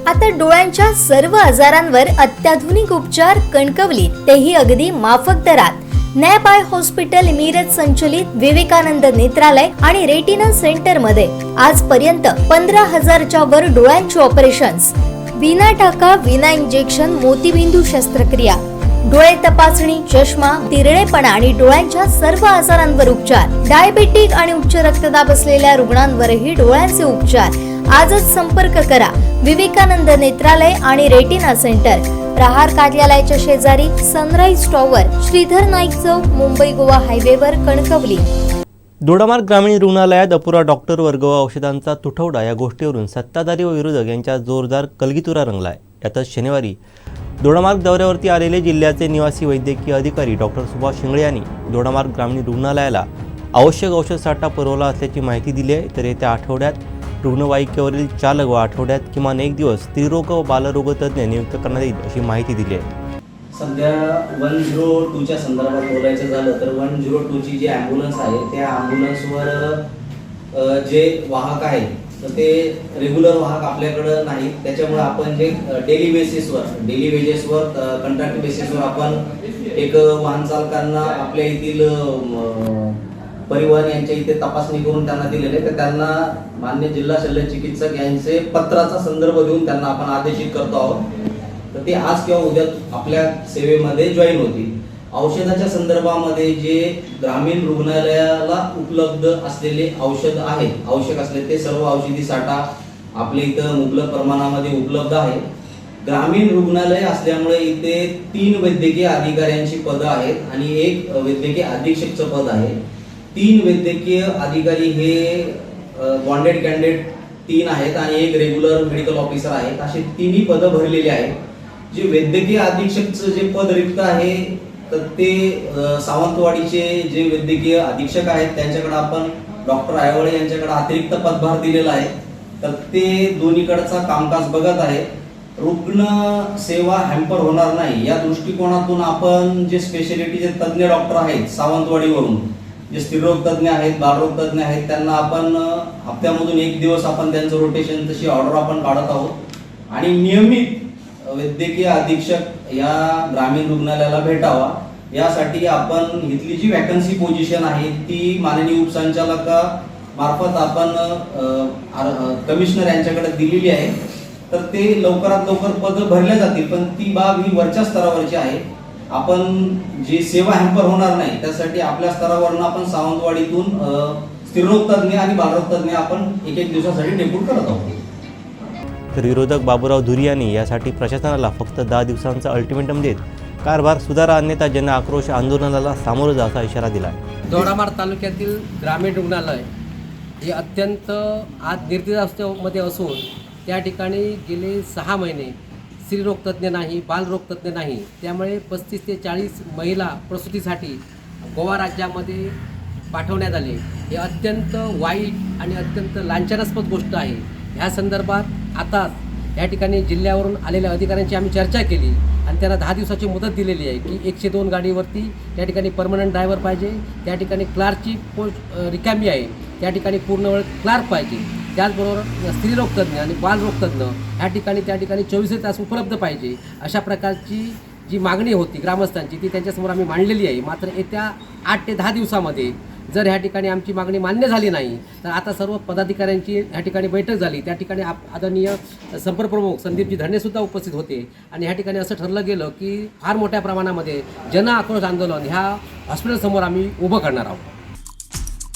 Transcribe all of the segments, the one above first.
आता डोळ्यांच्या सर्व आजारांवर अत्याधुनिक उपचार कणकवलीत, तेही अगदी माफक दरात. नॅप आय हॉस्पिटल मिरज संचलित विवेकानंद नेत्रालय आणि रेटिना सेंटर मध्ये आजपर्यंत 15,000च्या वर डोळ्यांची ऑपरेशन्स, विना टाका विना इंजेक्शन मोतीबिंदू शस्त्रक्रिया, डोळे तपासणी, चष्मा, तिरळेपणा आणि डोळ्यांच्या सर्व आजारांवर उपचार, डायबेटिक आणि उच्च रक्तदाब असलेल्या रुग्णांवरही डोळ्यांचे उपचार. आजच संपर्क करा विवेकानंद नेत्रालय आणि रेटिना सेंटर, प्रहार कार्यालयाच्या शेजारी, सनराइज टॉवर, श्रीधर नाईक चौक, मुंबई गोवा हायवेवर, कणकवली. दोडामार्ग ग्रामीण रुग्णालयात अपुरा डॉक्टर वर्ग व औषधांचा तुटवडा या गोष्टीवरून सत्ताधारी व विरोधक यांच्यात जोरदार कलगीतुरा रंगलाय. यातच शनिवारी दोडामार्ग दौऱ्यावरती आलेले जिल्ह्याचे निवासी वैद्यकीय अधिकारी डॉक्टर सुभाष शिंगळे यांनी दोडामार्ग ग्रामीण रुग्णालयाला आवश्यक औषध साठा पुरवला असल्याची माहिती दिली आहे. तर येत्या आठवड्यात रुग्णवाहिकेवरील चालक व आठवड्यात किमान एक दिवस स्त्रीरोग व बालरोग तज्ज्ञ नियुक्त करण्यात येईल अशी माहिती दिली आहे. सध्या 102च्या संदर्भात बोलायचं झालं तर 102ची जी ॲम्ब्युलन्स आहे त्या ॲम्ब्युलन्सवर जे वाहक आहेत तर ते रेग्युलर वाहक आपल्याकडं नाहीत. त्याच्यामुळे आपण जे डेली वेजेसवर कॉन्ट्रॅक्ट बेसिसवर आपण एक वाहन चालकांना आपल्या येथील परिवहन यांच्या इथे तपासणी करून त्यांना दिलेले, तर त्यांना मान्य जिल्हा शल्य चिकित्सक यांचे पत्राचा संदर्भ देऊन त्यांना आपण आदेशित करतो आहोत. तर ते आज किंवा उद्या आपल्या सेवेमध्ये जॉईन होतील. औषधाच्या संदर्भामध्ये जे ग्रामीण रुग्णालयाला उपलब्ध असलेले औषध आहेत, आवश्यक असलेले ते सर्व औषधी साठा आपल्या इथं मुबलक प्रमाणामध्ये उपलब्ध आहे. ग्रामीण रुग्णालय असल्यामुळे इथे 3 वैद्यकीय अधिकाऱ्यांची पदं आहेत आणि 1 वैद्यकीय अधीक्षकचं पद आहे. 3 वैद्यकीय अधिकारी हे बॉन्डेड कॅन्डिडेट 3 आहेत आणि 1 रेग्युलर मेडिकल ऑफिसर आहेत. असे 3ही पदं भरलेली आहेत. जे वैद्यकीय अधीक्षकचं जे पद रिक्त आहे तर ते सावंतवाडीचे जे वैद्यकीय अधीक्षक आहेत त्यांच्याकडे आपण डॉक्टर आयवळे यांच्याकडे अतिरिक्त पदभार दिलेला आहे. तर ते दोन्हीकडचा कामकाज बघत आहे. रुग्ण सेवा हॅम्पर होणार नाही या दृष्टिकोनातून आपण जे स्पेशालिटीचे तज्ज्ञ डॉक्टर आहेत सावंतवाडीवरून, जे स्त्रीरोग तज्ज्ञ आहेत, बालरोग तज्ज्ञ आहेत, त्यांना आपण हप्त्यामधून 1 दिवस आपण त्यांचं रोटेशन तशी ऑर्डर आपण काढत आहोत. आणि नियमित वैद्यकीय अधीक्षक या ग्रामीण रुग्णालयाला भेटावा यासाठी आपण इथली जी वॅकन्सी पोझिशन आहे ती माननीय उपसंचालका मार्फत आपण कमिशनर यांच्याकडे दिलेली आहे. तर ते लवकरात लवकर पदं भरल्या जातील. पण ती बाब ही वरच्या स्तरावरची आहे. आपण जी सेवा हॅम्पर होणार नाही त्यासाठी आपल्या स्तरावरून आपण सावंतवाडीतून स्त्रीरोग तज्ज्ञ आणि बालरोग तज्ज्ञ आपण 1 दिवसासाठी डेप्यूट करत आहोत. तर विरोधक बाबूराव धुरी यांनी यासाठी प्रशासनाला फक्त 10 दिवसांचा अल्टिमेटम देत कारभार सुधारा अन्यथा जन आक्रोश आंदोलनाला सामोरं जायचा इशारा दिला आहे. दोडामार्ग तालुक्यातील ग्रामीण रुग्णालय हे अत्यंत आज निर्दिष्टावस्थेमध्ये असून त्या ठिकाणी गेले 6 महिने स्त्रीरोग तज्ज्ञ नाही, बालरोग तज्ज्ञ नाही. त्यामुळे 35 ते 40 महिला प्रसूतीसाठी गोवा राज्यामध्ये पाठवण्यात आले. हे अत्यंत वाईट आणि अत्यंत लांछनास्पद गोष्ट आहे. ह्या संदर्भात आता या ठिकाणी जिल्ह्यावरून आलेल्या अधिकाऱ्यांची आम्ही चर्चा केली आणि त्यांना 10 दिवसाची मुदत दिलेली आहे की 102 गाडीवरती त्या ठिकाणी परमनंट ड्रायव्हर पाहिजे, त्या ठिकाणी क्लार्कची पोस्ट रिकामी आहे, त्या ठिकाणी पूर्ण वेळ क्लार्क पाहिजे. त्याचबरोबर स्त्रीरोग तज्ज्ञ आणि बालरोग तज्ज्ञ त्या ठिकाणी 24 तास उपलब्ध पाहिजे. अशा प्रकारची जी मागणी होती ग्रामस्थांची ती त्यांच्यासमोर आम्ही मांडलेली आहे. मात्र येत्या 8 ते 10 दिवसामध्ये जर ह्या ठिकाणी आमची मागणी मान्य झाली नाही तर आता सर्व पदाधिकाऱ्यांची ह्या ठिकाणी बैठक झाली. त्या ठिकाणी आदरणीय संपर्कप्रमुख संदीपजी धरणेसुद्धा उपस्थित होते आणि ह्या ठिकाणी असं ठरलं गेलं की फार मोठ्या प्रमाणामध्ये जन आक्रोश आंदोलन ह्या हॉस्पिटलसमोर आम्ही उभं करणार आहोत.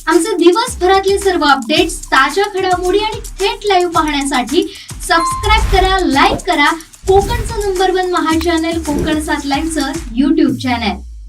आमचे दिवसभरातले सर्व अपडेट्स, ताज्या घडामोडी आणि थेट लाईव्ह पाहण्यासाठी सबस्क्राईब करा, लाईक करा कोकणचं नंबर 1 महा चॅनल कोकण 7 लाईव्हचं YouTube चॅनल.